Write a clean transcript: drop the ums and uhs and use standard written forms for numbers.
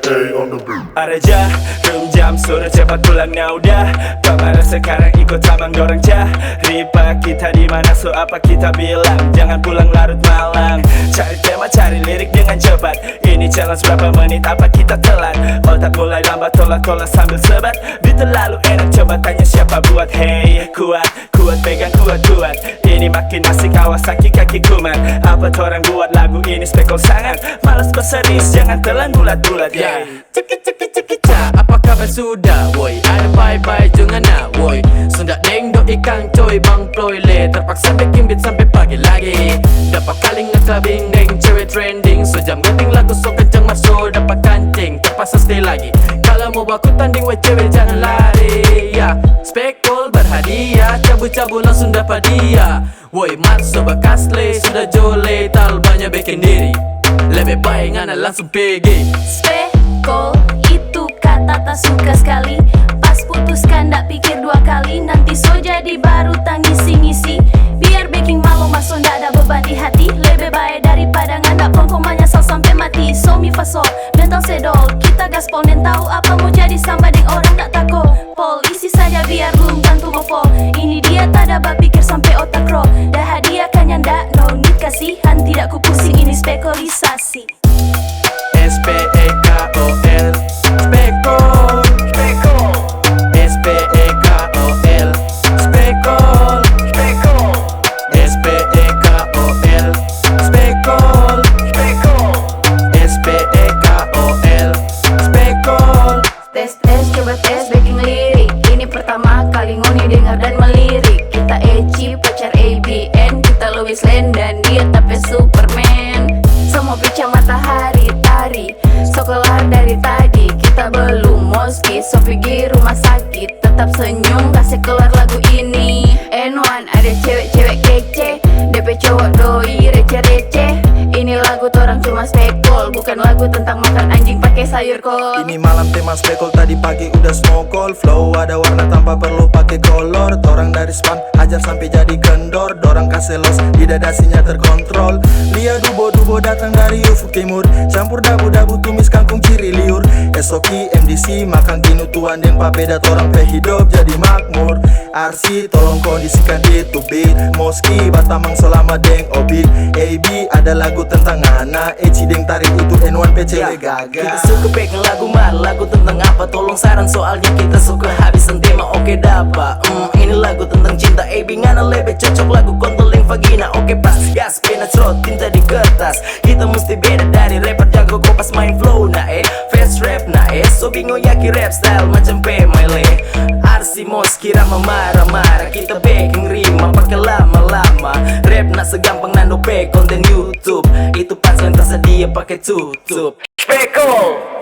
Araja, room jam suruh cepat pulangnya udah. Gak marah sekarang ikut abang dorang cari pak kita di mana so apa kita bilang. Jangan pulang larut malam. Cari tema, cari lirik dengan cepat. Ini challenge berapa menit apa kita telat. Otak mulai lambat tolak-tolak sambil sebat. Beat terlalu enak coba tanya siapa buat. Hey kuat, kuat pegang kuat-kuat. Ini makin asik awas kaki kaki kumat. Apa orang buat lagu ini spekul sangat. Malas kau serius jangan telan bulat-bulat ya. Apa kabar sudah, woi? Ada bye-bye jangan nak, woi. Sundak deng do ikan coy bang ploy le. Terpaksa bikin beat sampai pagi lagi. Dapat kali nge-clubbing deng cewek trending. So jam ganting lagu so kenceng masuk dapat kancing. Terpaksa stay lagi. Kalau mau baku tanding woi cewek jangan lari ya. Spekul berhadiah, cabu-cabu langsung dapat dia. Woi masuk bekas le, sudah jole tal banyak bikin diri. Lebih baik ngana langsung pergi. Spekul itu kata tak suka sekali. Pas putuskan tak pikir dua kali. Nanti so jadi baru tangisi-ngisi. Biar baking malu masuk ndak ada beban di hati. Lebih baik daripada ngandak pongkong menyesal sampai mati. So mi fa sol, mental sedol. Kita gaspol dan tahu apa mau jadi sama deng orang tak takut. Pol isi saja biar belum tentu mau fall. Ini dia tak dapat pikir sampai otak roll. Dah hadiah kan yang ndak no need kasihan. Tidak ku pusing ini spekulisasi. S-P-E-K-O-L Spekul S-P-E-K-O-L Spekul S-P-E-K-O-L Spekul S-P-E-K-O-L Spekul Tes coba tes baking lirik. Ini pertama kali ngoni dengar dan melirik. Kita Eci pacar ABN. Kita Louis Lane dan dia tapi Superman. Semua pica matahari tari. Sekolah dari tadi kita belum moski. So pergi rumah sakit tetap senyum kasih keluar lagu ini. N1 ada cewek-cewek kece. DP cowok doi receh-receh. Ini lagu torang cuma spekul. Bukan lagu tentang makan anjing pakai sayur kol. Ini malam tema spekul tadi pagi udah smokol. Flow ada warna tanpa perlu pakai kolor. Torang dari spam ajar sampai jadi kendor. Dorang kasih los di dadasinya terkontrol. Lihat dubo-dubo datang dari ufuk timur. Campur dabu-dabu tumis kangkung ciri liur. Esoki MDC makan ginu tuan dan papeda. Torang pe hidup jadi makmur. RC tolong kondisikan itu beat. Moski batamang selama deng obit. AB ada lagu tentang anak. Eci deng tarik itu N1 PCW gagal. Kita suka pegang lagu mal. Lagu tentang apa tolong saran soalnya kita suka habisan tema. Oke dapat ini lagu tentang cinta. AB ngana lebih cocok lagu konteling vagina. Oke pas gas pena cerot tinta di kertas. Kita mesti beda dari rapper jago kopas main flow nah fast rap nah so bingung yaki rap style macam Pemele. RC Moski rama marah-marah. Kita baking rima pakai lama-lama. Rap nak segampang nano pe konten YouTube. Itu pas yang tersedia pakai tutup. Spekul